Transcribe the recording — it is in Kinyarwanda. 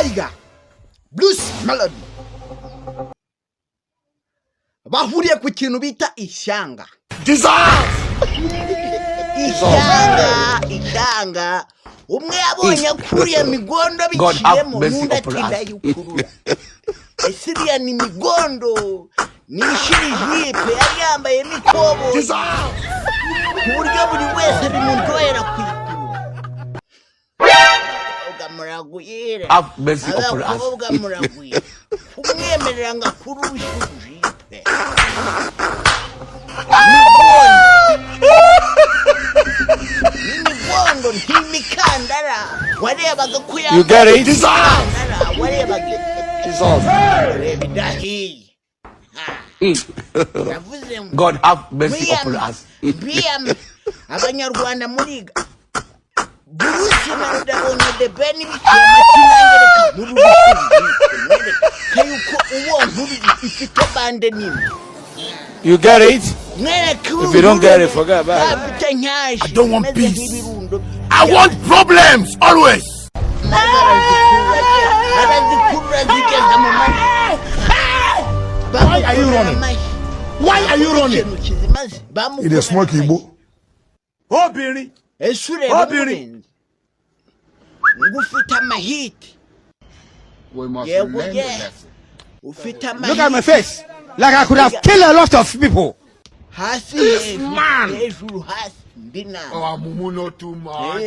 Tiger, Blues Melody. Bahuriye ku kintu bita ishyanga. Ishyanga. Umwe yabonye kuriye migondo biciyemo n'undi atinda yukurura. Esiriya ni migondo. Nishiri jipe yari yambaye n'ikobo. Ku buryo buri wese bimundohera kwikurura. Muraguye. Abakobwa muraguye. Umwemerera ngakurusha jipe. You get it? God have mercy upon us. Abanyarwanda muriga Bruce Mandabonye de Beni bikiyamakinangereka muri kayuko uwo nkuru ifite bande nini. You get it? If you don't get it, forget about it. I don't want peace. I want problems always. Why are you running? Why are you running? It is smoking book. Oh, Billy. Oh, Billy. Ufita mahiti. We must learn the lesson. Look at my face. Like I could have killed a lot of people. This man. Oh, Mumu not too much.